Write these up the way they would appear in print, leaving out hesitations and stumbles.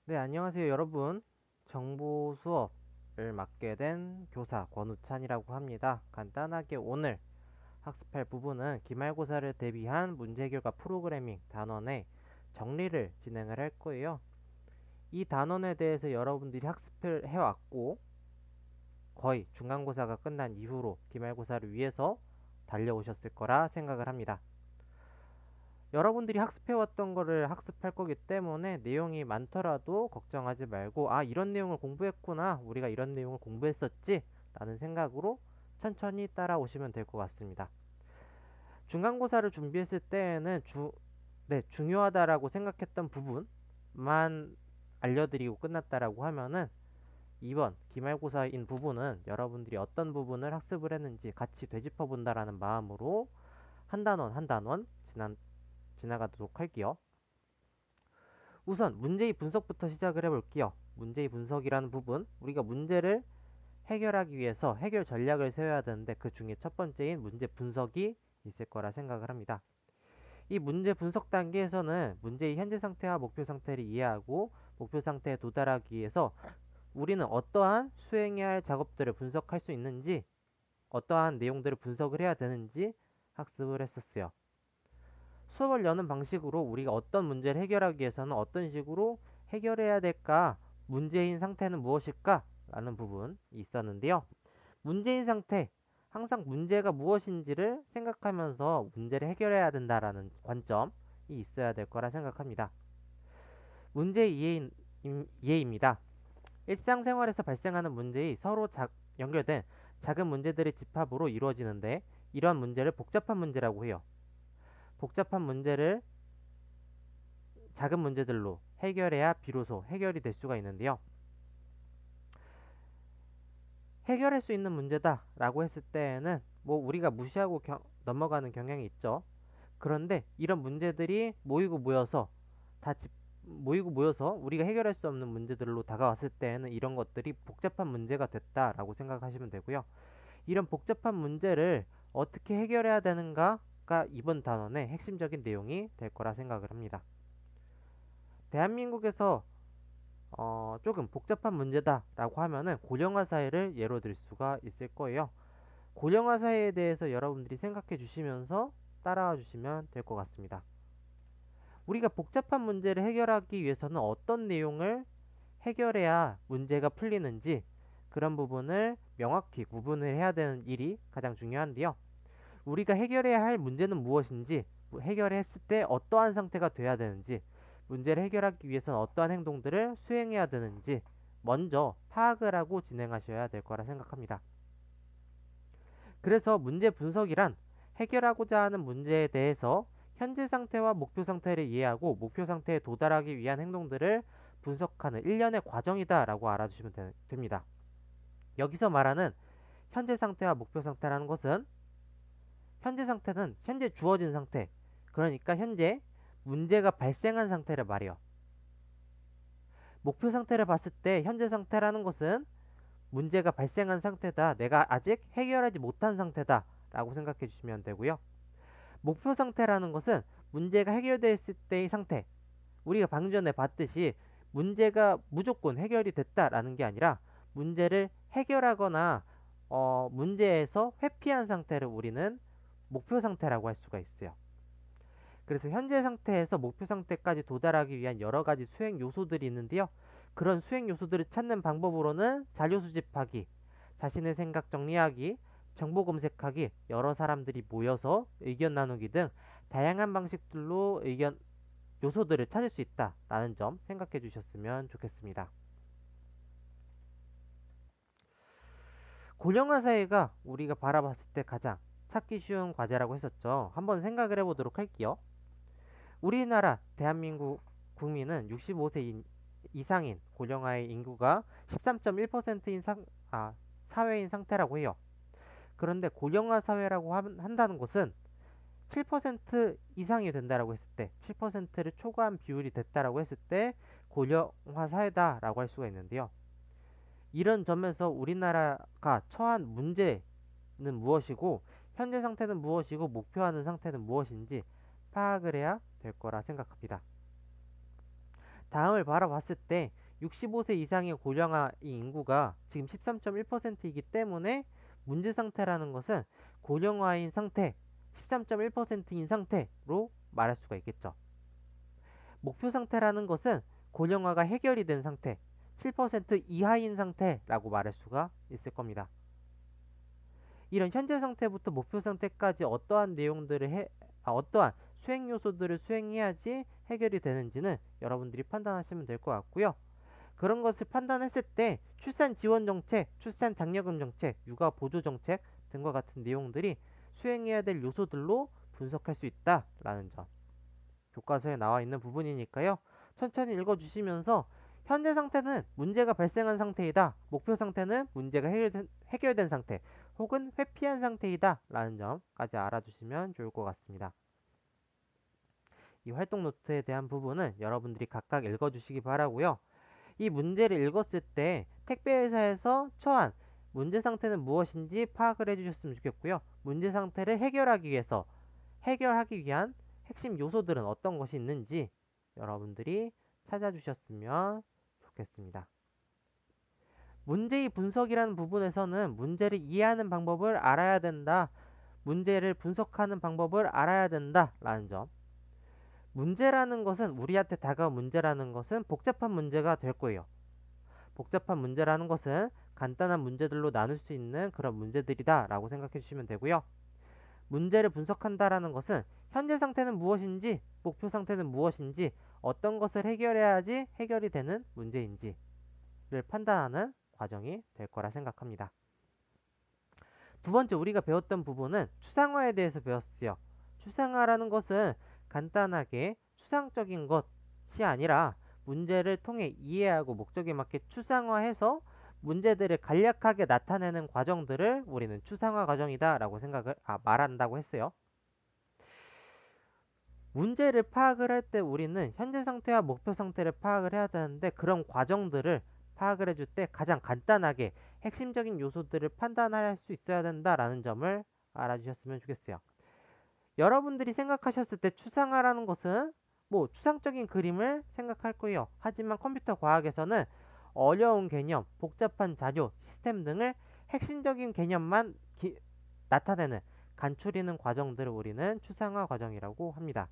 네, 안녕하세요, 여러분. 정보 수업을 맡게 된 교사 권우찬이라고 합니다. 간단하게 오늘 학습할 부분은 기말고사를 대비한 문제결과 프로그래밍 단원의 정리를 진행을 할 거예요. 이 단원에 대해서 여러분들이 학습을 해왔고, 거의 중간고사가 끝난 이후로 기말고사를 위해서 달려오셨을 거라 생각을 합니다. 여러분들이 학습해왔던 거를 학습할 거기 때문에 내용이 많더라도 걱정하지 말고, 아, 이런 내용을 공부했구나, 우리가 이런 내용을 공부했었지 라는 생각으로 천천히 따라오시면 될 것 같습니다. 중간고사를 준비했을 때에는 중요하다라고 생각했던 부분만 알려드리고 끝났다라고 하면은, 이번 기말고사인 부분은 여러분들이 어떤 부분을 학습을 했는지 같이 되짚어 본다라는 마음으로 한 단원 한 단원 지나가도록 할게요. 우선 문제의 분석부터 시작을 해볼게요. 문제의 분석이라는 부분, 우리가 문제를 해결하기 위해서 해결 전략을 세워야 되는데 그 중에 첫 번째인 문제 분석이 있을 거라 생각을 합니다. 이 문제 분석 단계에서는 문제의 현재 상태와 목표 상태를 이해하고 목표 상태에 도달하기 위해서 우리는 어떠한 수행해야 할 작업들을 분석할 수 있는지, 어떠한 내용들을 분석을 해야 되는지 학습을 했었어요. 수업을 여는 방식으로 우리가 어떤 문제를 해결하기 위해서는 어떤 식으로 해결해야 될까, 문제인 상태는 무엇일까 라는 부분이 있었는데요. 문제인 상태, 항상 문제가 무엇인지를 생각하면서 문제를 해결해야 된다라는 관점이 있어야 될 거라 생각합니다. 문제 이해입니다. 일상생활에서 발생하는 문제의 서로 연결된 작은 문제들의 집합으로 이루어지는데, 이러한 문제를 복잡한 문제라고 해요. 복잡한 문제를 작은 문제들로 해결해야 비로소 해결이 될 수가 있는데요. 해결할 수 있는 문제다라고 했을 때에는 뭐 우리가 무시하고 넘어가는 경향이 있죠. 그런데 이런 문제들이 모이고 모여서 우리가 해결할 수 없는 문제들로 다가왔을 때에는 이런 것들이 복잡한 문제가 됐다라고 생각하시면 되고요. 이런 복잡한 문제를 어떻게 해결해야 되는가가 이번 단원의 핵심적인 내용이 될 거라 생각을 합니다. 대한민국에서 조금 복잡한 문제다라고 하면은 고령화 사회를 예로 들 수가 있을 거예요. 고령화 사회에 대해서 여러분들이 생각해 주시면서 따라와 주시면 될 것 같습니다. 우리가 복잡한 문제를 해결하기 위해서는 어떤 내용을 해결해야 문제가 풀리는지, 그런 부분을 명확히 구분을 해야 되는 일이 가장 중요한데요. 우리가 해결해야 할 문제는 무엇인지, 해결했을 때 어떠한 상태가 돼야 되는지, 문제를 해결하기 위해서는 어떠한 행동들을 수행해야 되는지 먼저 파악을 하고 진행하셔야 될 거라 생각합니다. 그래서 문제 분석이란 해결하고자 하는 문제에 대해서 현재 상태와 목표 상태를 이해하고 목표 상태에 도달하기 위한 행동들을 분석하는 일련의 과정이다라고 알아주시면 됩니다. 여기서 말하는 현재 상태와 목표 상태라는 것은, 현재 상태는 현재 주어진 상태, 그러니까 현재 문제가 발생한 상태를 말해요. 목표 상태를 봤을 때 현재 상태라는 것은 문제가 발생한 상태다, 내가 아직 해결하지 못한 상태다 라고 생각해 주시면 되고요. 목표 상태라는 것은 문제가 해결됐을 때의 상태, 우리가 방금 전에 봤듯이 문제가 무조건 해결이 됐다라는 게 아니라 문제를 해결하거나 문제에서 회피한 상태를 우리는 목표 상태라고 할 수가 있어요. 그래서 현재 상태에서 목표 상태까지 도달하기 위한 여러 가지 수행 요소들이 있는데요. 그런 수행 요소들을 찾는 방법으로는 자료 수집하기, 자신의 생각 정리하기, 정보 검색하기, 여러 사람들이 모여서 의견 나누기 등 다양한 방식들로 요소들을 찾을 수 있다라는 점 생각해 주셨으면 좋겠습니다. 고령화 사회가 우리가 바라봤을 때 가장 찾기 쉬운 과제라고 했었죠. 한번 생각을 해보도록 할게요. 우리나라 대한민국 국민은 65세 이상인 고령화의 인구가 13.1%인 사회인 상태라고 해요. 그런데 고령화 사회라고 한다는 것은 7% 이상이 된다라고 했을 때, 7%를 초과한 비율이 됐다라고 했을 때 고령화 사회다라고 할 수가 있는데요. 이런 점에서 우리나라가 처한 문제는 무엇이고, 현재 상태는 무엇이고, 목표하는 상태는 무엇인지 파악을 해야 될 거라 생각합니다. 다음을 바라봤을 때 65세 이상의 고령화 인구가 지금 13.1%이기 때문에 문제 상태라는 것은 고령화인 상태, 13.1%인 상태로 말할 수가 있겠죠. 목표 상태라는 것은 고령화가 해결이 된 상태, 7% 이하인 상태라고 말할 수가 있을 겁니다. 이런 현재 상태부터 목표 상태까지 어떠한 수행 요소들을 수행해야지 해결이 되는지는 여러분들이 판단하시면 될 것 같고요. 그런 것을 판단했을 때 출산 지원 정책, 출산 장려금 정책, 육아 보조 정책 등과 같은 내용들이 수행해야 될 요소들로 분석할 수 있다라는 점. 교과서에 나와 있는 부분이니까요. 천천히 읽어주시면서 현재 상태는 문제가 발생한 상태이다. 목표 상태는 문제가 해결된 상태 혹은 회피한 상태이다. 라는 점까지 알아두시면 좋을 것 같습니다. 이 활동 노트에 대한 부분은 여러분들이 각각 읽어주시기 바라고요. 이 문제를 읽었을 때 택배회사에서 처한 문제 상태는 무엇인지 파악을 해주셨으면 좋겠고요. 문제 상태를 해결하기 위한 핵심 요소들은 어떤 것이 있는지 여러분들이 찾아주셨으면 좋겠습니다. 문제의 분석이라는 부분에서는 문제를 이해하는 방법을 알아야 된다. 문제를 분석하는 방법을 알아야 된다. 라는 점. 문제라는 것은 우리한테 다가온 문제라는 것은 복잡한 문제가 될 거예요. 복잡한 문제라는 것은 간단한 문제들로 나눌 수 있는 그런 문제들이다 라고 생각해 주시면 되고요. 문제를 분석한다라는 것은 현재 상태는 무엇인지, 목표 상태는 무엇인지, 어떤 것을 해결해야지 해결이 되는 문제인지를 판단하는 과정이 될 거라 생각합니다. 두 번째 우리가 배웠던 부분은 추상화에 대해서 배웠어요. 추상화라는 것은 간단하게 추상적인 것이 아니라 문제를 통해 이해하고 목적에 맞게 추상화해서 문제들을 간략하게 나타내는 과정들을 우리는 추상화 과정이다 라고 말한다고 했어요. 문제를 파악을 할 때 우리는 현재 상태와 목표 상태를 파악을 해야 되는데 그런 과정들을 파악을 해줄 때 가장 간단하게 핵심적인 요소들을 판단할 수 있어야 된다라는 점을 알아주셨으면 좋겠어요. 여러분들이 생각하셨을 때 추상화라는 것은 추상적인 그림을 생각할 거예요. 하지만 컴퓨터 과학에서는 어려운 개념, 복잡한 자료, 시스템 등을 핵심적인 개념만 나타내는 간추리는 과정들을 우리는 추상화 과정이라고 합니다.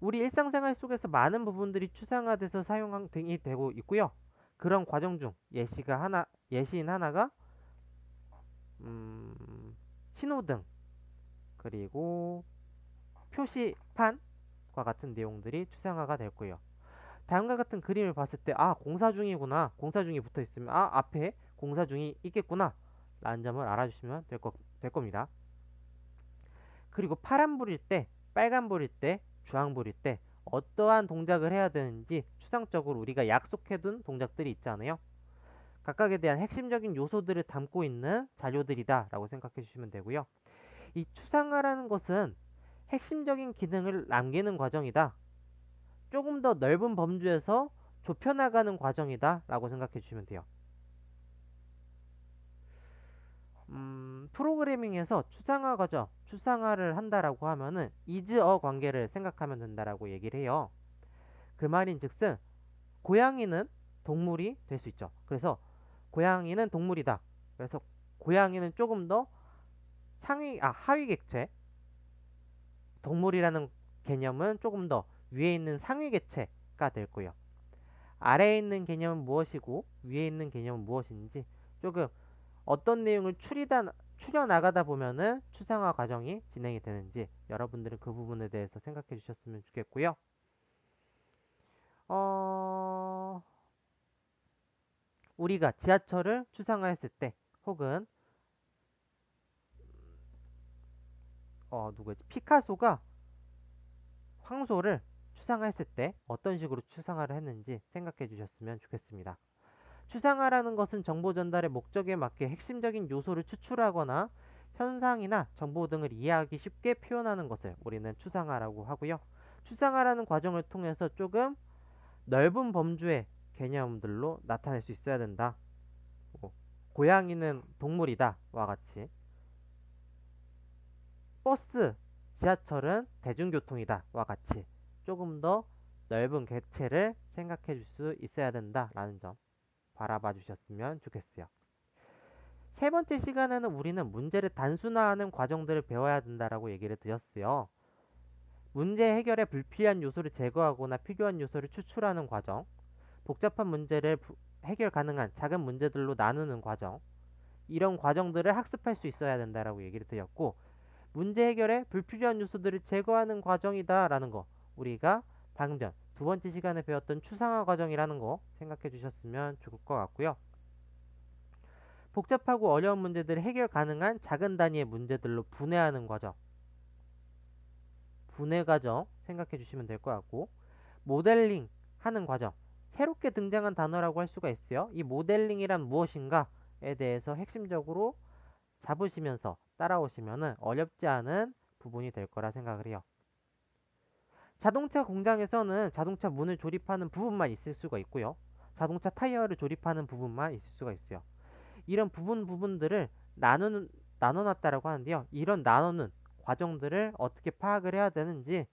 우리 일상생활 속에서 많은 부분들이 추상화돼서 사용이 되고 있고요. 그런 과정 중 예시인 하나가 신호등 그리고 표시판과 같은 내용들이 추상화가 될 거예요. 다음과 같은 그림을 봤을 때 공사 중이구나. 공사 중이 붙어 있으면 앞에 공사 중이 있겠구나 라는 점을 알아주시면 될 겁니다. 그리고 파란불일 때, 빨간불일 때, 주황불일 때 어떠한 동작을 해야 되는지 추상적으로 우리가 약속해둔 동작들이 있잖아요. 각각에 대한 핵심적인 요소들을 담고 있는 자료들이다 라고 생각해 주시면 되고요. 이 추상화라는 것은 핵심적인 기능을 남기는 과정이다. 조금 더 넓은 범주에서 좁혀나가는 과정이다 라고 생각해 주시면 돼요. 프로그래밍에서 추상화를 한다라고 하면은 is-a 관계를 생각하면 된다라고 얘기를 해요. 그 말인즉슨 고양이는 동물이 될 수 있죠. 그래서 고양이는 동물이다. 그래서 고양이는 조금 더 하위 객체, 동물이라는 개념은 조금 더 위에 있는 상위 객체가 될 거예요. 아래에 있는 개념은 무엇이고 위에 있는 개념은 무엇인지 조금 어떤 내용을 추려나가다 보면은 추상화 과정이 진행이 되는지 여러분들은 그 부분에 대해서 생각해 주셨으면 좋겠고요. 우리가 지하철을 추상화했을 때 혹은 피카소가 황소를 추상화했을 때 어떤 식으로 추상화를 했는지 생각해 주셨으면 좋겠습니다. 추상화라는 것은 정보 전달의 목적에 맞게 핵심적인 요소를 추출하거나 현상이나 정보 등을 이해하기 쉽게 표현하는 것을 우리는 추상화라고 하고요. 추상화라는 과정을 통해서 조금 넓은 범주의 개념들로 나타낼 수 있어야 된다. 고양이는 동물이다 와 같이 버스, 지하철은 대중교통이다 와 같이 조금 더 넓은 객체를 생각해 줄 수 있어야 된다라는 점 바라봐 주셨으면 좋겠어요. 세 번째 시간에는 우리는 문제를 단순화하는 과정들을 배워야 된다라고 얘기를 드렸어요. 문제 해결에 불필요한 요소를 제거하거나 필요한 요소를 추출하는 과정, 복잡한 문제를 해결 가능한 작은 문제들로 나누는 과정, 이런 과정들을 학습할 수 있어야 된다라고 얘기를 드렸고, 문제 해결에 불필요한 요소들을 제거하는 과정이다라는 거, 우리가 방금 전 두 번째 시간에 배웠던 추상화 과정이라는 거 생각해 주셨으면 좋을 것 같고요. 복잡하고 어려운 문제들을 해결 가능한 작은 단위의 문제들로 분해하는 과정, 분해 과정 생각해 주시면 될 것 같고, 모델링 하는 과정, 새롭게 등장한 단어라고 할 수가 있어요. 이 모델링이란 무엇인가에 대해서 핵심적으로 잡으시면서 따라오시면 어렵지 않은 부분이 될 거라 생각을 해요. 자동차 공장에서는 자동차 문을 조립하는 부분만 있을 수가 있고요. 자동차 타이어를 조립하는 부분만 있을 수가 있어요. 이런 부분들을 나눠놨다라고 하는데요. 이런 나누는 과정들을 어떻게 파악을 해야 되는지,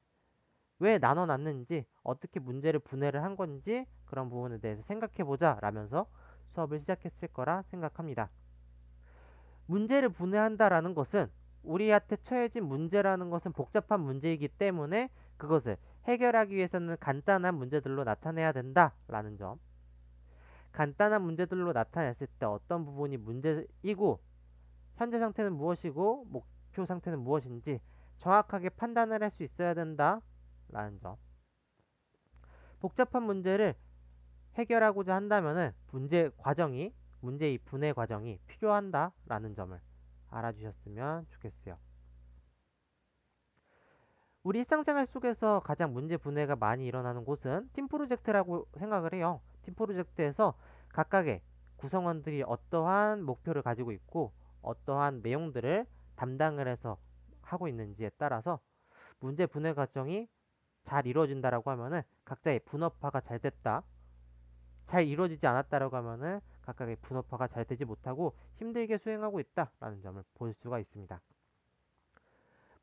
왜 나눠놨는지, 어떻게 문제를 분해를 한 건지 그런 부분에 대해서 생각해보자 라면서 수업을 시작했을 거라 생각합니다. 문제를 분해한다라는 것은 우리한테 처해진 문제라는 것은 복잡한 문제이기 때문에 그것을 해결하기 위해서는 간단한 문제들로 나타내야 된다라는 점. 간단한 문제들로 나타냈을 때 어떤 부분이 문제이고 현재 상태는 무엇이고 목표 상태는 무엇인지 정확하게 판단을 할 수 있어야 된다라는 점. 복잡한 문제를 해결하고자 한다면은 문제의 분해 과정이 필요한다라는 점을 알아주셨으면 좋겠어요. 우리 일상생활 속에서 가장 문제 분해가 많이 일어나는 곳은 팀 프로젝트라고 생각을 해요. 팀 프로젝트에서 각각의 구성원들이 어떠한 목표를 가지고 있고 어떠한 내용들을 담당을 해서 하고 있는지에 따라서 문제 분해 과정이 잘 이루어진다라고 하면은 각자의 분업화가 잘 됐다. 잘 이루어지지 않았다라고 하면은 각각의 분업화가 잘 되지 못하고 힘들게 수행하고 있다라는 점을 볼 수가 있습니다.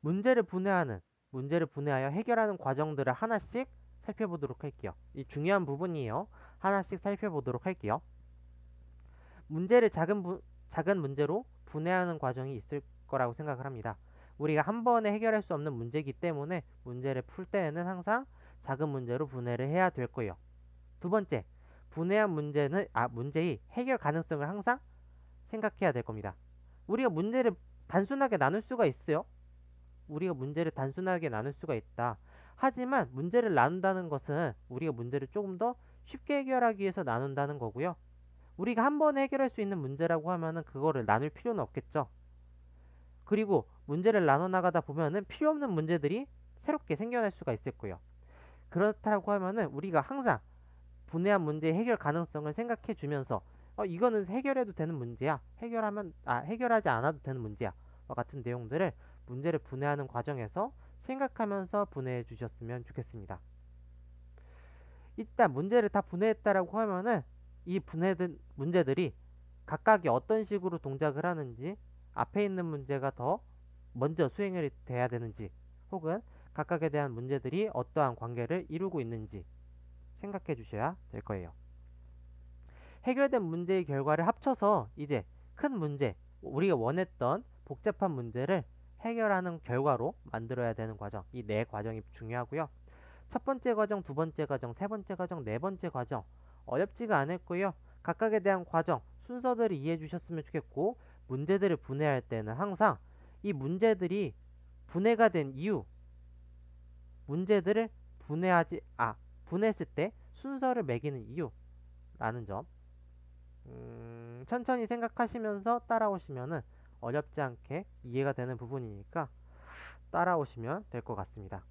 문제를 분해하여 해결하는 과정들을 하나씩 살펴보도록 할게요. 이 중요한 부분이에요. 하나씩 살펴보도록 할게요. 문제를 작은 문제로 분해하는 과정이 있을 거라고 생각을 합니다. 우리가 한 번에 해결할 수 없는 문제이기 때문에 문제를 풀 때에는 항상 작은 문제로 분해를 해야 될 거예요. 두 번째, 분해한 문제의 해결 가능성을 항상 생각해야 될 겁니다. 우리가 문제를 단순하게 나눌 수가 있어요. 우리가 문제를 단순하게 나눌 수가 있다. 하지만 문제를 나눈다는 것은 우리가 문제를 조금 더 쉽게 해결하기 위해서 나눈다는 거고요. 우리가 한 번에 해결할 수 있는 문제라고 하면은 그거를 나눌 필요는 없겠죠. 그리고 문제를 나눠 나가다 보면은 필요 없는 문제들이 새롭게 생겨날 수가 있을 거예요. 그렇다고 하면은 우리가 항상 분해한 문제의 해결 가능성을 생각해 주면서 이거는 해결해도 되는 문제야. 해결하지 않아도 되는 문제야. 와 같은 내용들을 문제를 분해하는 과정에서 생각하면서 분해해 주셨으면 좋겠습니다. 일단 문제를 다 분해했다라고 하면은 이 분해된 문제들이 각각이 어떤 식으로 동작을 하는지, 앞에 있는 문제가 더 먼저 수행이 돼야 되는지, 혹은 각각에 대한 문제들이 어떠한 관계를 이루고 있는지 생각해 주셔야 될 거예요. 해결된 문제의 결과를 합쳐서 이제 큰 문제, 우리가 원했던 복잡한 문제를 해결하는 결과로 만들어야 되는 과정, 이 네 과정이 중요하고요. 첫 번째 과정, 두 번째 과정, 세 번째 과정, 네 번째 과정 어렵지가 않을 거예요. 각각에 대한 과정, 순서들을 이해해 주셨으면 좋겠고, 문제들을 분해할 때는 항상 이 문제들이 분해가 된 이유, 문제들을 분해했을 때 순서를 매기는 이유라는 점 천천히 생각하시면서 따라오시면은 어렵지 않게 이해가 되는 부분이니까 따라오시면 될 것 같습니다.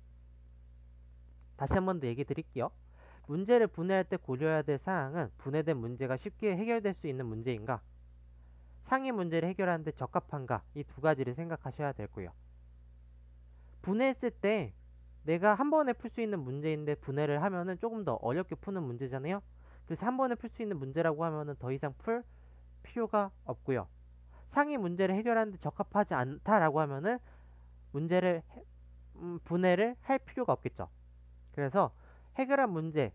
다시 한 번 더 얘기 드릴게요. 문제를 분해할 때 고려해야 될 사항은 분해된 문제가 쉽게 해결될 수 있는 문제인가, 상위 문제를 해결하는데 적합한가, 이 두 가지를 생각하셔야 될 거예요. 분해했을 때 내가 한 번에 풀 수 있는 문제인데 분해를 하면은 조금 더 어렵게 푸는 문제잖아요. 그래서 한 번에 풀 수 있는 문제라고 하면은 더 이상 풀 필요가 없고요. 상위 문제를 해결하는데 적합하지 않다라고 하면은 분해를 할 필요가 없겠죠. 그래서 해결한 문제를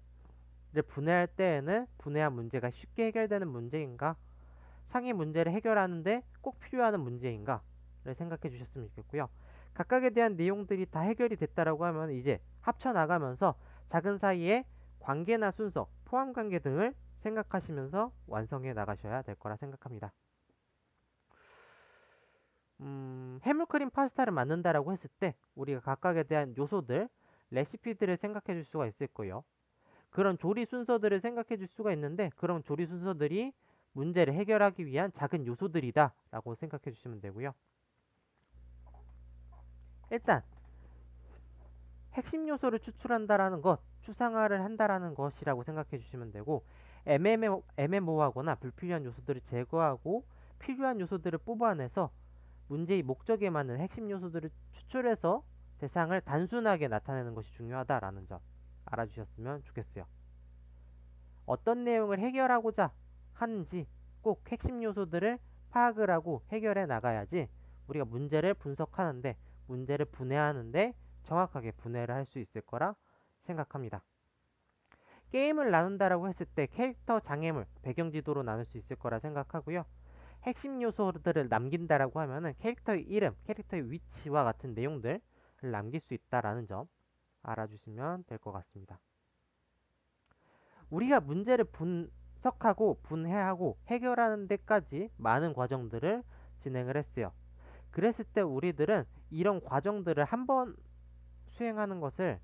분해할 때에는 분해한 문제가 쉽게 해결되는 문제인가? 상위 문제를 해결하는데 꼭 필요한 문제인가를 생각해 주셨으면 좋겠고요. 각각에 대한 내용들이 다 해결이 됐다라고 하면 이제 합쳐 나가면서 작은 사이의 관계나 순서, 포함 관계 등을 생각하시면서 완성해 나가셔야 될 거라 생각합니다. 해물크림 파스타를 만든다라고 했을 때 우리가 각각에 대한 요소들, 레시피들을 생각해 줄 수가 있을 거예요. 그런 조리 순서들을 생각해 줄 수가 있는데 그런 조리 순서들이 문제를 해결하기 위한 작은 요소들이다 라고 생각해 주시면 되고요. 일단 핵심 요소를 추출한다라는 것, 추상화를 한다라는 것이라고 생각해 주시면 되고 애매모호하거나 불필요한 요소들을 제거하고 필요한 요소들을 뽑아내서 문제의 목적에 맞는 핵심 요소들을 추출해서 대상을 단순하게 나타내는 것이 중요하다라는 점 알아주셨으면 좋겠어요. 어떤 내용을 해결하고자 하는지 꼭 핵심 요소들을 파악을 하고 해결해 나가야지 우리가 문제를 분석하는데 문제를 분해하는데 정확하게 분해를 할 수 있을 거라 생각합니다. 게임을 나눈다라고 했을 때 캐릭터 장애물, 배경 지도로 나눌 수 있을 거라 생각하고요. 핵심 요소들을 남긴다라고 하면은 캐릭터의 이름, 캐릭터의 위치와 같은 내용들을 남길 수 있다라는 점 알아주시면 될 것 같습니다. 우리가 문제를 분석하고 분해하고 해결하는 데까지 많은 과정들을 진행을 했어요. 그랬을 때 우리들은 이런 과정들을 한 번 수행하는 것을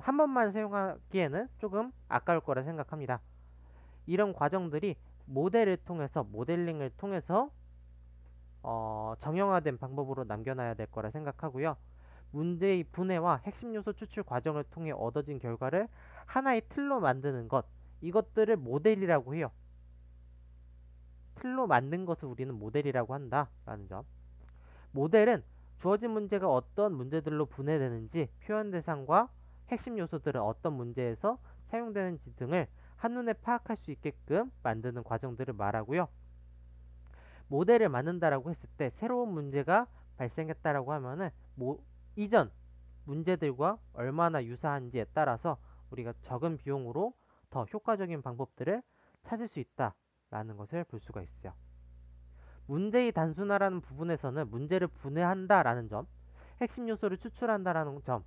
한 번만 사용하기에는 조금 아까울 거라 생각합니다. 이런 과정들이 모델을 통해서 모델링을 통해서 정형화된 방법으로 남겨놔야 될 거라 생각하고요. 문제의 분해와 핵심 요소 추출 과정을 통해 얻어진 결과를 하나의 틀로 만드는 것, 이것들을 모델이라고 해요. 틀로 만든 것을 우리는 모델이라고 한다라는 점. 모델은 주어진 문제가 어떤 문제들로 분해되는지, 표현 대상과 핵심 요소들은 어떤 문제에서 사용되는지 등을 한눈에 파악할 수 있게끔 만드는 과정들을 말하고요. 모델을 만든다라고 했을 때 새로운 문제가 발생했다라고 하면은 이전 문제들과 얼마나 유사한지에 따라서 우리가 적은 비용으로 더 효과적인 방법들을 찾을 수 있다라는 것을 볼 수가 있어요. 문제의 단순화라는 부분에서는 문제를 분해한다라는 점, 핵심 요소를 추출한다라는 점,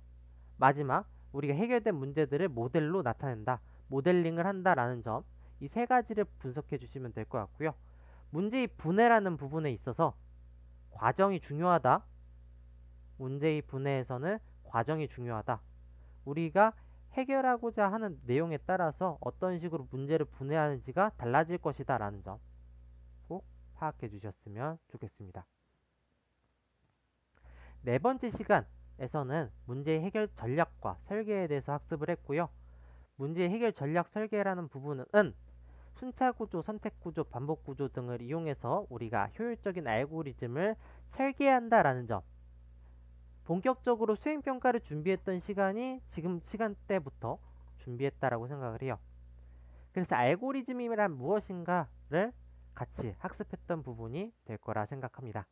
마지막 우리가 해결된 문제들을 모델로 나타낸다, 모델링을 한다라는 점, 이 세 가지를 분석해 주시면 될 것 같고요. 문제의 분해라는 부분에 있어서 과정이 중요하다. 문제의 분해에서는 과정이 중요하다. 우리가 해결하고자 하는 내용에 따라서 어떤 식으로 문제를 분해하는지가 달라질 것이다 라는 점 꼭 파악해 주셨으면 좋겠습니다. 네 번째 시간에서는 문제 해결 전략과 설계에 대해서 학습을 했고요. 문제 해결 전략 설계라는 부분은 순차 구조, 선택 구조, 반복 구조 등을 이용해서 우리가 효율적인 알고리즘을 설계한다라는 점. 본격적으로 수행평가를 준비했던 시간이 지금 시간대부터 준비했다라고 생각을 해요. 그래서 알고리즘이란 무엇인가를 같이 학습했던 부분이 될 거라 생각합니다.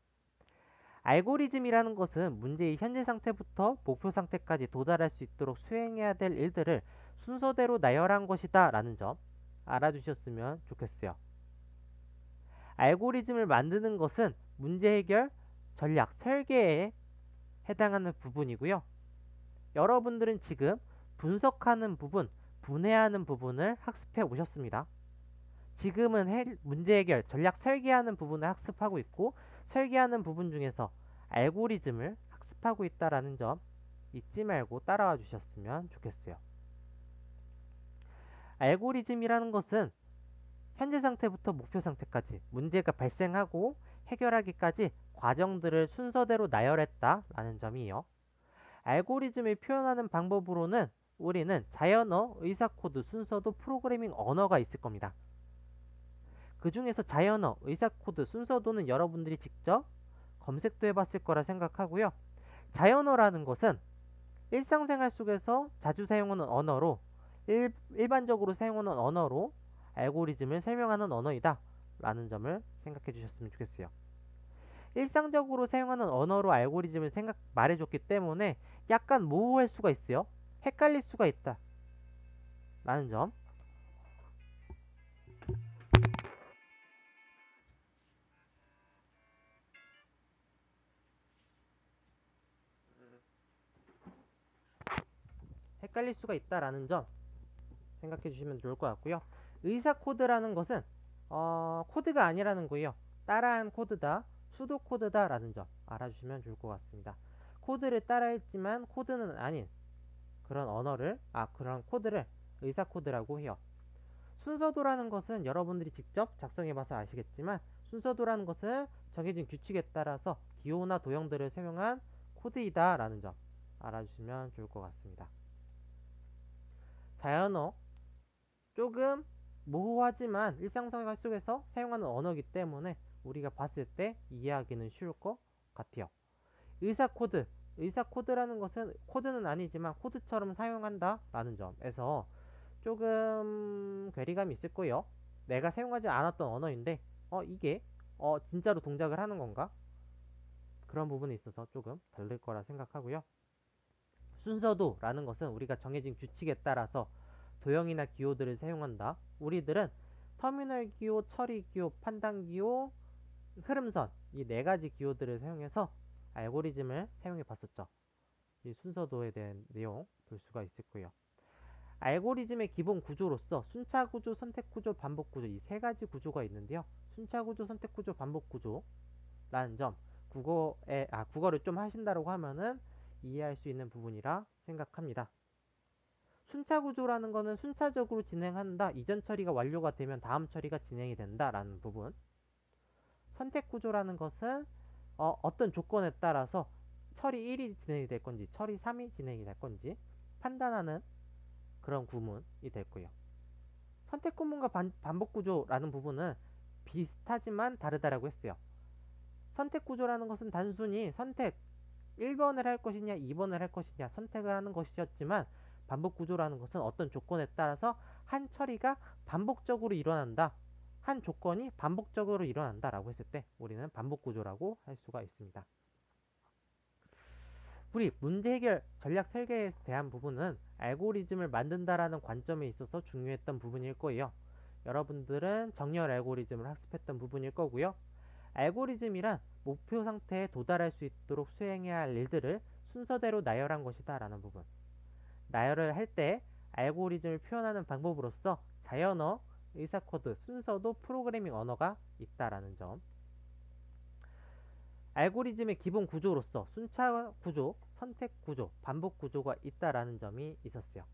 알고리즘이라는 것은 문제의 현재 상태부터 목표 상태까지 도달할 수 있도록 수행해야 될 일들을 순서대로 나열한 것이다 라는 점 알아주셨으면 좋겠어요. 알고리즘을 만드는 것은 문제 해결 전략 설계에 해당하는 부분이고요. 여러분들은 지금 분석하는 부분, 분해하는 부분을 학습해 오셨습니다. 지금은 문제 해결, 전략 설계하는 부분을 학습하고 있고 설계하는 부분 중에서 알고리즘을 학습하고 있다는 점 잊지 말고 따라와 주셨으면 좋겠어요. 알고리즘이라는 것은 현재 상태부터 목표 상태까지 문제가 발생하고 해결하기까지 과정들을 순서대로 나열했다라는 점이에요. 알고리즘을 표현하는 방법으로는 우리는 자연어, 의사코드, 순서도 프로그래밍 언어가 있을 겁니다. 그 중에서 자연어, 의사코드, 순서도는 여러분들이 직접 검색도 해봤을 거라 생각하고요. 자연어라는 것은 일상생활 속에서 자주 사용하는 언어로 일반적으로 사용하는 언어로 알고리즘을 설명하는 언어이다 라는 점을 생각해 주셨으면 좋겠어요. 일상적으로 사용하는 언어로 알고리즘을 말해줬기 때문에 약간 모호할 수가 있어요. 헷갈릴 수가 있다. 라는 점. 헷갈릴 수가 있다라는 점 생각해 주시면 좋을 것 같고요. 의사 코드라는 것은 코드가 아니라는 거예요. 따라한 코드다, 수도 코드다 라는 점 알아주시면 좋을 것 같습니다. 코드를 따라했지만 코드는 아닌 그런 그런 코드를 의사 코드라고 해요. 순서도라는 것은 여러분들이 직접 작성해봐서 아시겠지만, 순서도라는 것은 정해진 규칙에 따라서 기호나 도형들을 사용한 코드이다 라는 점 알아주시면 좋을 것 같습니다. 자연어, 조금 모호하지만 일상생활 속에서 사용하는 언어이기 때문에 우리가 봤을 때 이해하기는 쉬울 것 같아요. 의사 코드, 의사 코드라는 것은 코드는 아니지만 코드처럼 사용한다 라는 점에서 조금 괴리감이 있을 거예요. 내가 사용하지 않았던 언어인데 이게 진짜로 동작을 하는 건가? 그런 부분에 있어서 조금 다를 거라 생각하고요. 순서도라는 것은 우리가 정해진 규칙에 따라서 도형이나 기호들을 사용한다. 우리들은 터미널 기호, 처리 기호, 판단 기호, 흐름선 이 네 가지 기호들을 사용해서 알고리즘을 사용해 봤었죠. 이 순서도에 대한 내용 볼 수가 있을 거예요. 알고리즘의 기본 구조로서 순차 구조, 선택 구조, 반복 구조 이 세 가지 구조가 있는데요. 순차 구조, 선택 구조, 반복 구조라는 점 국어를 좀 하신다고 하면은 이해할 수 있는 부분이라 생각합니다. 순차 구조라는 거는 순차적으로 진행한다. 이전 처리가 완료가 되면 다음 처리가 진행이 된다라는 부분. 선택 구조라는 것은 어떤 조건에 따라서 처리 1이 진행이 될 건지 처리 3이 진행이 될 건지 판단하는 그런 구문이 될 거예요. 선택 구문과 반복 구조라는 부분은 비슷하지만 다르다라고 했어요. 선택 구조라는 것은 단순히 선택 1번을 할 것이냐 2번을 할 것이냐 선택을 하는 것이었지만, 반복 구조라는 것은 어떤 조건에 따라서 한 처리가 반복적으로 일어난다, 한 조건이 반복적으로 일어난다 라고 했을 때 우리는 반복 구조라고 할 수가 있습니다. 우리 문제 해결 전략 설계에 대한 부분은 알고리즘을 만든다라는 관점에 있어서 중요했던 부분일 거예요. 여러분들은 정렬 알고리즘을 학습했던 부분일 거고요. 알고리즘이란 목표 상태에 도달할 수 있도록 수행해야 할 일들을 순서대로 나열한 것이다 라는 부분. 나열을 할 때 알고리즘을 표현하는 방법으로서 자연어, 의사코드, 순서도, 프로그래밍 언어가 있다라는 점. 알고리즘의 기본 구조로서 순차 구조, 선택 구조, 반복 구조가 있다라는 점이 있었어요.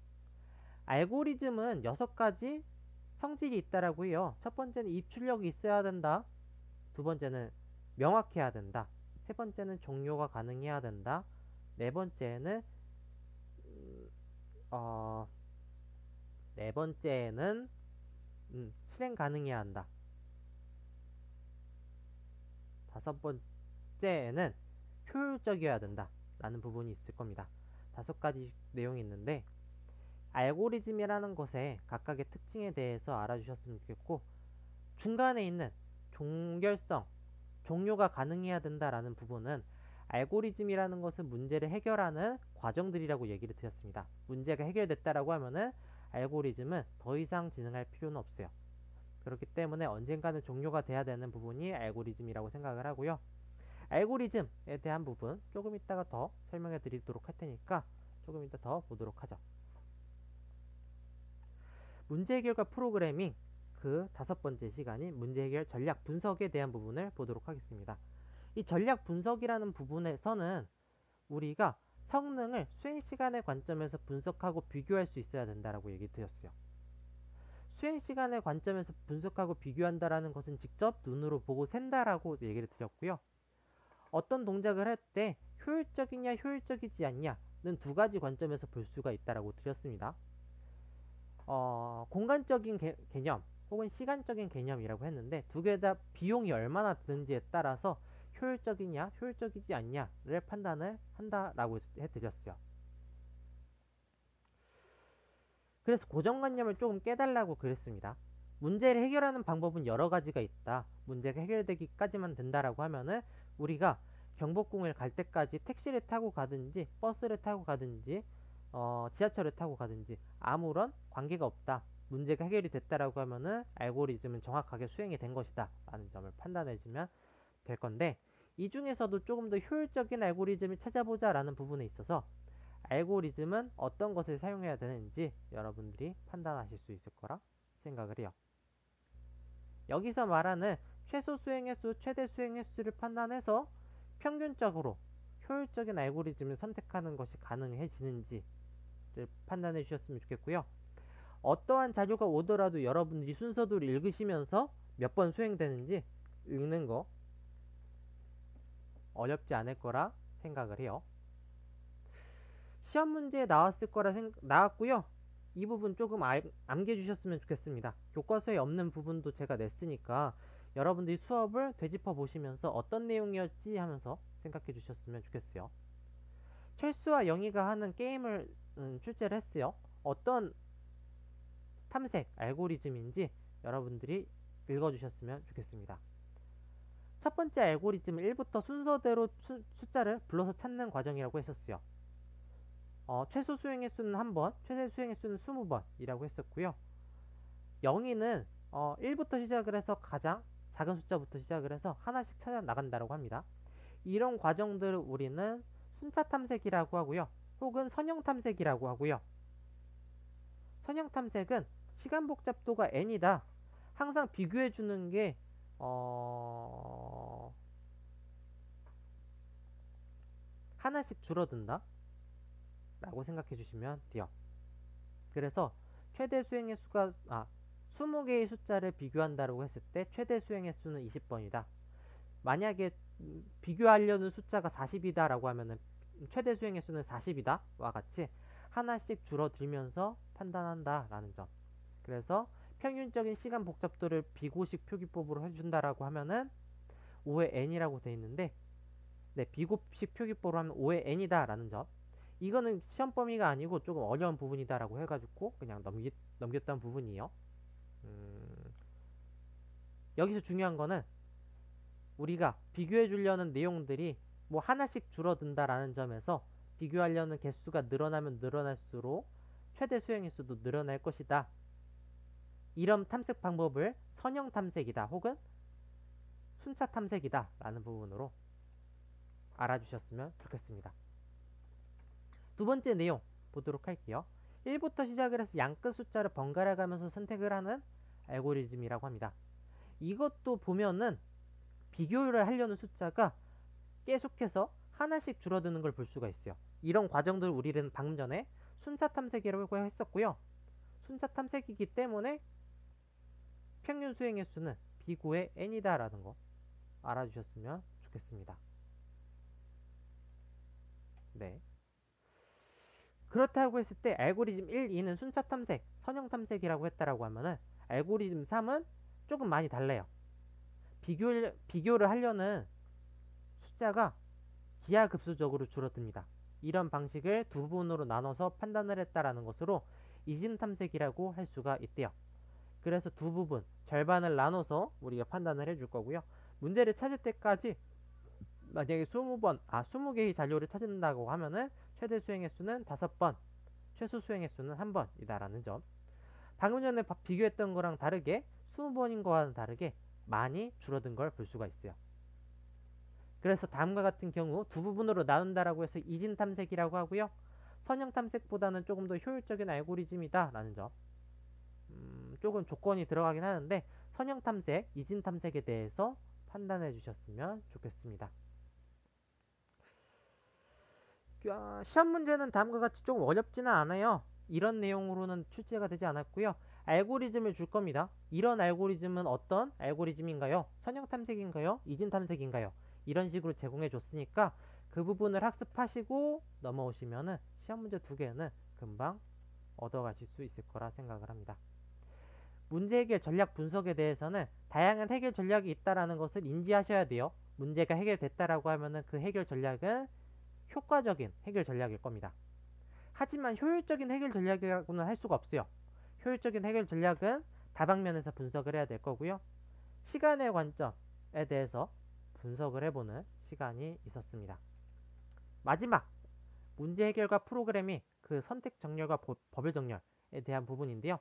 알고리즘은 6가지 성질이 있다라고 해요. 첫 번째는 입출력이 있어야 된다. 두 번째는 명확해야 된다. 세 번째는 종료가 가능해야 된다. 네 번째는 실행 가능해야 한다. 다섯 번째는 효율적이어야 된다 라는 부분이 있을 겁니다. 5가지 내용이 있는데, 알고리즘이라는 것의 각각의 특징에 대해서 알아주셨으면 좋겠고, 중간에 있는 종결성, 종료가 가능해야 된다라는 부분은 알고리즘이라는 것은 문제를 해결하는 과정들이라고 얘기를 드렸습니다. 문제가 해결됐다라고 하면은 알고리즘은 더 이상 진행할 필요는 없어요. 그렇기 때문에 언젠가는 종료가 돼야 되는 부분이 알고리즘이라고 생각을 하고요. 알고리즘에 대한 부분 조금 이따가 더 설명해 드리도록 할 테니까 조금 이따 더 보도록 하죠. 문제 해결과 프로그래밍 그 5번째 시간인 문제 해결 전략 분석에 대한 부분을 보도록 하겠습니다. 이 전략 분석이라는 부분에서는 우리가 성능을 수행 시간의 관점에서 분석하고 비교할 수 있어야 된다라고 얘기 드렸어요. 수행 시간의 관점에서 분석하고 비교한다라는 것은 직접 눈으로 보고 샌다라고 얘기를 드렸고요. 어떤 동작을 할 때 효율적이냐 효율적이지 않냐는 2가지 관점에서 볼 수가 있다라고 드렸습니다. 공간적인 개념 혹은 시간적인 개념이라고 했는데, 2개 다 비용이 얼마나 드는지에 따라서 효율적이냐 효율적이지 않냐를 판단을 한다라고 해드렸어요. 그래서 고정관념을 조금 깨달라고 그랬습니다. 문제를 해결하는 방법은 여러 가지가 있다. 문제가 해결되기까지만 된다라고 하면은 우리가 경복궁을 갈 때까지 택시를 타고 가든지 버스를 타고 가든지 지하철을 타고 가든지 아무런 관계가 없다. 문제가 해결이 됐다라고 하면은 알고리즘은 정확하게 수행이 된 것이다 라는 점을 판단해주면 될 건데, 이 중에서도 조금 더 효율적인 알고리즘을 찾아보자 라는 부분에 있어서 알고리즘은 어떤 것을 사용해야 되는지 여러분들이 판단하실 수 있을 거라 생각을 해요. 여기서 말하는 최소 수행횟수, 최대 수행횟수를 판단해서 평균적으로 효율적인 알고리즘을 선택하는 것이 가능해지는지를 판단해 주셨으면 좋겠고요. 어떠한 자료가 오더라도 여러분들이 순서대로 읽으시면서 몇 번 수행되는지 읽는 거 어렵지 않을 거라 생각을 해요. 시험 문제에 나왔을 거라 나왔고요. 이 부분 조금 암기해주셨으면 좋겠습니다. 교과서에 없는 부분도 제가 냈으니까 여러분들이 수업을 되짚어 보시면서 어떤 내용이었지 하면서 생각해 주셨으면 좋겠어요. 철수와 영희가 하는 게임을 출제를 했어요. 어떤 탐색 알고리즘인지 여러분들이 읽어주셨으면 좋겠습니다. 첫 번째 알고리즘은 1부터 순서대로 숫자를 불러서 찾는 과정이라고 했었어요. 최소 수행의 수는 1번, 최대 수행의 수는 20번이라고 했었고요. 영희는 1부터 시작을 해서 가장 작은 숫자부터 시작을 해서 하나씩 찾아 나간다고 합니다. 이런 과정들을 우리는 순차 탐색이라고 하고요. 혹은 선형 탐색이라고 하고요. 선형 탐색은 시간 복잡도가 n이다. 항상 비교해 주는 게 하나씩 줄어든다 라고 생각해 주시면 돼요. 그래서 최대 수행의 수가 20개의 숫자를 비교한다고 했을 때 최대 수행의 수는 20번이다. 만약에 비교하려는 숫자가 40이다 라고 하면은 최대 수행의 수는 40이다 와 같이 하나씩 줄어들면서 판단한다 라는 점. 그래서 평균적인 시간 복잡도를 비고식 표기법으로 해준다라고 하면은 5의 n이라고 되어 있는데, 네, 비고식 표기법으로 하면 5의 n이다 라는 점. 이거는 시험 범위가 아니고 조금 어려운 부분이다라고 해가지고 그냥 넘겼던 부분이에요. 여기서 중요한 거는 우리가 비교해 주려는 내용들이 뭐 하나씩 줄어든다라는 점에서 비교하려는 개수가 늘어나면 늘어날수록 최대 수행의 수도 늘어날 것이다. 이런 탐색 방법을 선형 탐색이다 혹은 순차 탐색이다 라는 부분으로 알아주셨으면 좋겠습니다. 두 번째 내용 보도록 할게요. 1부터 시작을 해서 양끝 숫자를 번갈아 가면서 선택을 하는 알고리즘이라고 합니다. 이것도 보면은 비교를 하려는 숫자가 계속해서 하나씩 줄어드는 걸 볼 수가 있어요. 이런 과정들을 우리는 방금 전에 순차 탐색이라고 했었고요. 순차 탐색이기 때문에 평균 수행의 수는 비고의 n이다라는 거 알아주셨으면 좋겠습니다. 네. 그렇다고 했을 때 알고리즘 1, 2는 순차 탐색, 선형 탐색이라고 했다라고 하면은 알고리즘 3은 조금 많이 달라요. 비교를 하려는 숫자가 기하급수적으로 줄어듭니다. 이런 방식을 두 부분으로 나눠서 판단을 했다라는 것으로 이진 탐색이라고 할 수가 있대요. 그래서 두 부분, 절반을 나눠서 우리가 판단을 해줄 거고요. 문제를 찾을 때까지 만약에 20개의 자료를 찾는다고 하면은 최대 수행의 수는 5번, 최소 수행의 수는 1번이다라는 점. 방금 전에 비교했던 거랑 다르게 20번인 거와는 다르게 많이 줄어든 걸 볼 수가 있어요. 그래서 다음과 같은 경우 두 부분으로 나눈다라고 해서 이진 탐색이라고 하고요. 선형 탐색보다는 조금 더 효율적인 알고리즘이다 라는 점. 조금 조건이 들어가긴 하는데 선형 탐색, 이진 탐색에 대해서 판단해 주셨으면 좋겠습니다. 시험 문제는 다음과 같이 조금 어렵지는 않아요. 이런 내용으로는 출제가 되지 않았고요. 알고리즘을 줄 겁니다. 이런 알고리즘은 어떤 알고리즘인가요? 선형 탐색인가요? 이진 탐색인가요? 이런 식으로 제공해 줬으니까 그 부분을 학습하시고 넘어오시면은 시험 문제 2개는 금방 얻어가실 수 있을 거라 생각을 합니다. 문제 해결 전략 분석에 대해서는 다양한 해결 전략이 있다라는 것을 인지하셔야 돼요. 문제가 해결됐다라고 하면은 그 해결 전략은 효과적인 해결 전략일 겁니다. 하지만 효율적인 해결 전략이라고는 할 수가 없어요. 효율적인 해결 전략은 다방면에서 분석을 해야 될 거고요. 시간의 관점에 대해서 분석을 해보는 시간이 있었습니다. 마지막 문제 해결과 프로그램이 그 선택 정렬과 버블 정렬에 대한 부분인데요.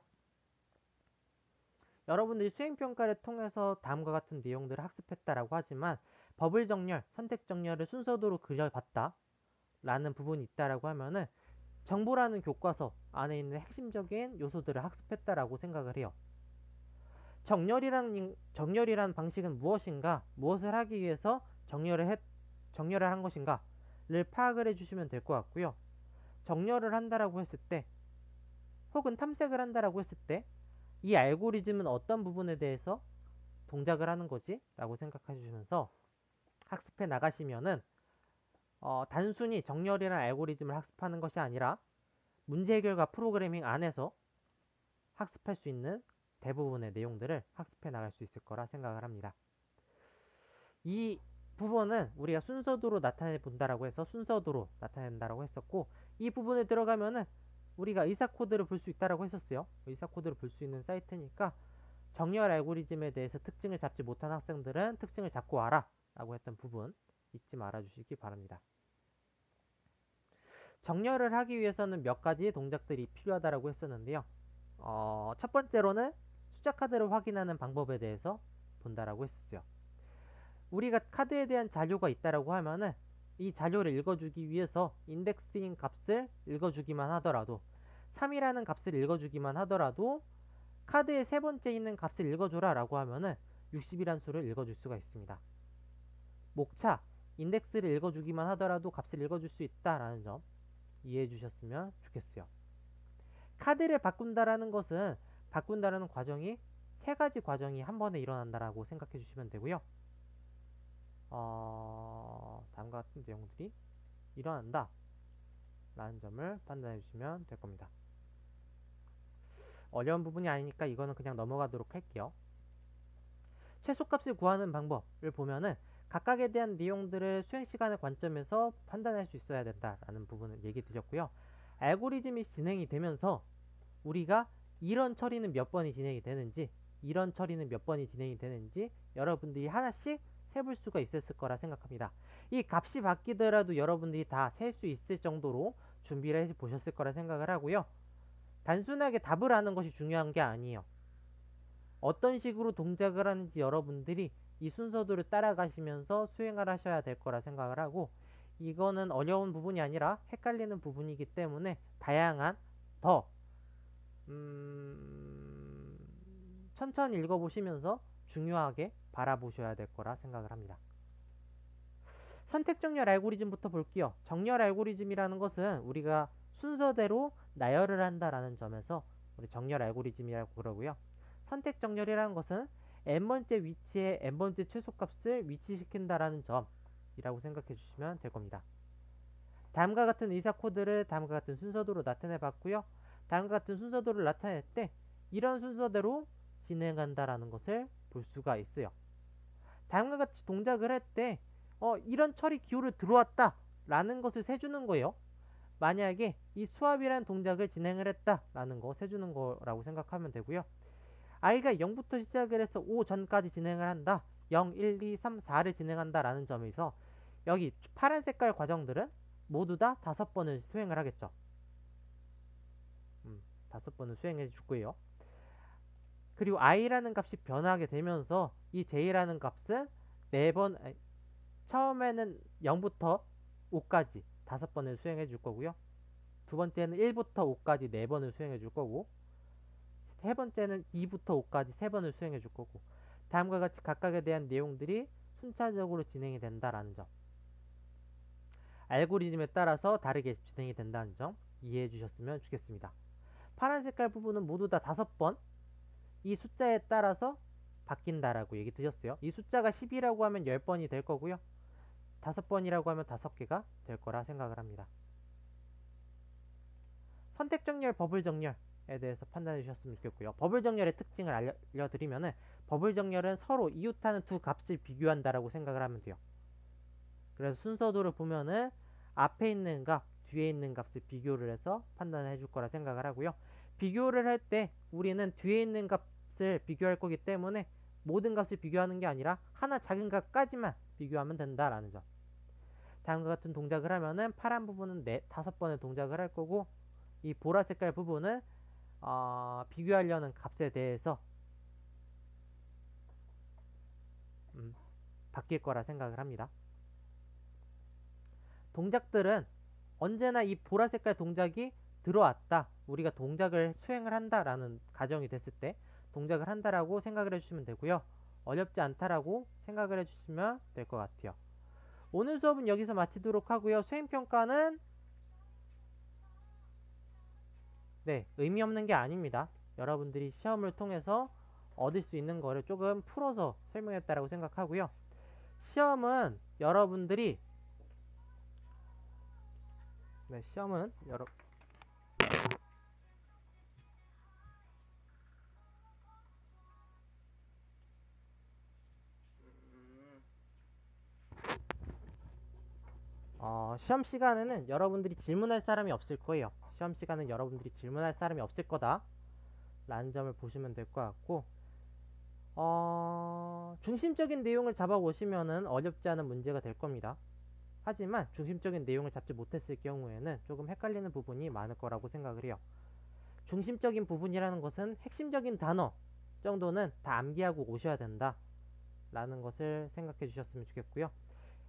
여러분들이 수행평가를 통해서 다음과 같은 내용들을 학습했다라고 하지만 버블 정렬, 선택 정렬을 순서대로 그려봤다 라는 부분이 있다라고 하면은 정보라는 교과서 안에 있는 핵심적인 요소들을 학습했다라고 생각을 해요. 정렬이라는 방식은 무엇인가, 무엇을 하기 위해서 정렬을 한 것인가를 파악을 해주시면 될 것 같고요. 정렬을 한다라고 했을 때, 혹은 탐색을 한다라고 했을 때, 이 알고리즘은 어떤 부분에 대해서 동작을 하는 거지? 라고 생각해 주시면서 학습해 나가시면은 단순히 정렬이라는 알고리즘을 학습하는 것이 아니라 문제 해결과 프로그래밍 안에서 학습할 수 있는 대부분의 내용들을 학습해 나갈 수 있을 거라 생각을 합니다. 이 부분은 우리가 순서도로 나타내 본다라고 해서 순서도로 나타낸다라고 했었고, 이 부분에 들어가면은 우리가 의사 코드를 볼 수 있다라고 했었어요. 의사 코드를 볼 수 있는 사이트니까 정렬 알고리즘에 대해서 특징을 잡지 못한 학생들은 특징을 잡고 와라 라고 했던 부분 잊지 말아 주시기 바랍니다. 정렬을 하기 위해서는 몇 가지 동작들이 필요하다라고 했었는데요. 첫 번째로는 숫자 카드를 확인하는 방법에 대해서 본다라고 했었어요. 우리가 카드에 대한 자료가 있다라고 하면은 이 자료를 읽어주기 위해서 인덱스인 값을 읽어주기만 하더라도 3이라는 값을 읽어주기만 하더라도 카드의 세 번째 있는 값을 읽어줘라 라고 하면은 60이란 수를 읽어줄 수가 있습니다. 목차, 인덱스를 읽어주기만 하더라도 값을 읽어줄 수 있다라는 점 이해해 주셨으면 좋겠어요. 카드를 바꾼다라는 것은 바꾼다라는 과정이 세 가지 과정이 한 번에 일어난다라고 생각해 주시면 되고요. 다음과 같은 내용들이 일어난다 라는 점을 판단해 주시면 될 겁니다. 어려운 부분이 아니니까 이거는 그냥 넘어가도록 할게요. 최소값을 구하는 방법을 보면은 각각에 대한 내용들을 수행시간의 관점에서 판단할 수 있어야 된다라는 부분을 얘기 드렸고요. 알고리즘이 진행이 되면서 우리가 이런 처리는 몇 번이 진행이 되는지, 이런 처리는 몇 번이 진행이 되는지 여러분들이 하나씩 세볼 수가 있었을 거라 생각합니다. 이 값이 바뀌더라도 여러분들이 다 셀 수 있을 정도로 준비를 해 보셨을 거라 생각을 하고요. 단순하게 답을 아는 것이 중요한 게 아니에요. 어떤 식으로 동작을 하는지 여러분들이 이 순서대로 따라가시면서 수행을 하셔야 될 거라 생각을 하고, 이거는 어려운 부분이 아니라 헷갈리는 부분이기 때문에 다양한 더 천천히 읽어보시면서 중요하게 바라보셔야 될 거라 생각을 합니다. 선택 정렬 알고리즘부터 볼게요. 정렬 알고리즘이라는 것은 우리가 순서대로 나열을 한다라는 점에서 우리 정렬 알고리즘이라고 그러고요. 선택 정렬이라는 것은 n번째 위치에 n번째 최소값을 위치시킨다라는 점이라고 생각해 주시면 될 겁니다. 다음과 같은 의사 코드를 다음과 같은 순서대로 나타내 봤고요. 다음과 같은 순서대로 나타낼 때 이런 순서대로 진행한다라는 것을 볼 수가 있어요. 다음과 같이 동작을 할 때 이런 처리 기호를 들어왔다 라는 것을 세주는 거예요. 만약에 이 수압이라는 동작을 진행을 했다 라는 거 세주는 거라고 생각하면 되고요. i가 0부터 시작을 해서 5 전까지 진행을 한다, 0, 1, 2, 3, 4를 진행한다 라는 점에서 여기 파란 색깔 과정들은 모두 다 5번을 수행을 하겠죠. 5번을 수행해 줄 거예요. 그리고 i라는 값이 변하게 되면서 이 j라는 값은 4번, 처음에는 0부터 5까지 5번을 수행해 줄 거고요. 두 번째는 1부터 5까지 4번을 수행해 줄 거고, 세 번째는 2부터 5까지 3번을 수행해 줄 거고, 다음과 같이 각각에 대한 내용들이 순차적으로 진행이 된다라는 점, 알고리즘에 따라서 다르게 진행이 된다는 점 이해해 주셨으면 좋겠습니다. 파란 색깔 부분은 모두 다 5번 이 숫자에 따라서 바뀐다라고 얘기 드렸어요. 이 숫자가 10이라고 하면 10번이 될 거고요. 5번이라고 하면 5개가 될 거라 생각을 합니다. 선택 정렬, 버블 정렬에 대해서 판단해 주셨으면 좋겠고요. 버블 정렬의 특징을 알려드리면은 버블 정렬은 서로 이웃하는 두 값을 비교한다라고 생각을 하면 돼요. 그래서 순서도를 보면은 앞에 있는 값, 뒤에 있는 값을 비교를 해서 판단을 해줄 거라 생각을 하고요. 비교를 할 때 우리는 뒤에 있는 값을 비교할 거기 때문에 모든 값을 비교하는 게 아니라 하나 작은 값까지만 비교하면 된다라는 점. 다음과 같은 동작을 하면은 파란 부분은 5번의 동작을 할 거고, 이 보라 색깔 부분은 비교하려는 값에 대해서 바뀔 거라 생각을 합니다. 동작들은 언제나 이 보라 색깔 동작이 들어왔다. 우리가 동작을 수행을 한다라는 가정이 됐을 때 동작을 한다라고 생각을 해주시면 되고요. 어렵지 않다라고 생각을 해주시면 될 것 같아요. 오늘 수업은 여기서 마치도록 하고요. 수행평가는 의미 없는 게 아닙니다. 여러분들이 시험을 통해서 얻을 수 있는 거를 조금 풀어서 설명했다라고 생각하고요. 시험은 여러분들이 시험은 시험 시간에는 여러분들이 질문할 사람이 없을 거예요. 시험 시간은 여러분들이 질문할 사람이 없을 거다 라는 점을 보시면 될 것 같고, 중심적인 내용을 잡아오시면은 어렵지 않은 문제가 될 겁니다. 하지만 중심적인 내용을 잡지 못했을 경우에는 조금 헷갈리는 부분이 많을 거라고 생각을 해요. 중심적인 부분이라는 것은 핵심적인 단어 정도는 다 암기하고 오셔야 된다 라는 것을 생각해 주셨으면 좋겠고요.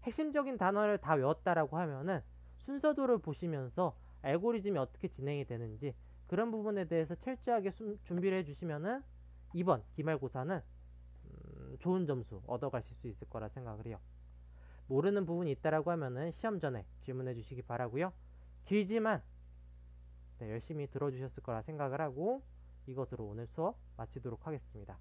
핵심적인 단어를 다 외웠다라고 하면은 순서도를 보시면서 알고리즘이 어떻게 진행이 되는지 그런 부분에 대해서 철저하게 준비를 해주시면은 이번 기말고사는 좋은 점수 얻어가실 수 있을 거라 생각을 해요. 모르는 부분이 있다라고 하면은 시험 전에 질문해 주시기 바라고요. 길지만 열심히 들어주셨을 거라 생각을 하고 이것으로 오늘 수업 마치도록 하겠습니다.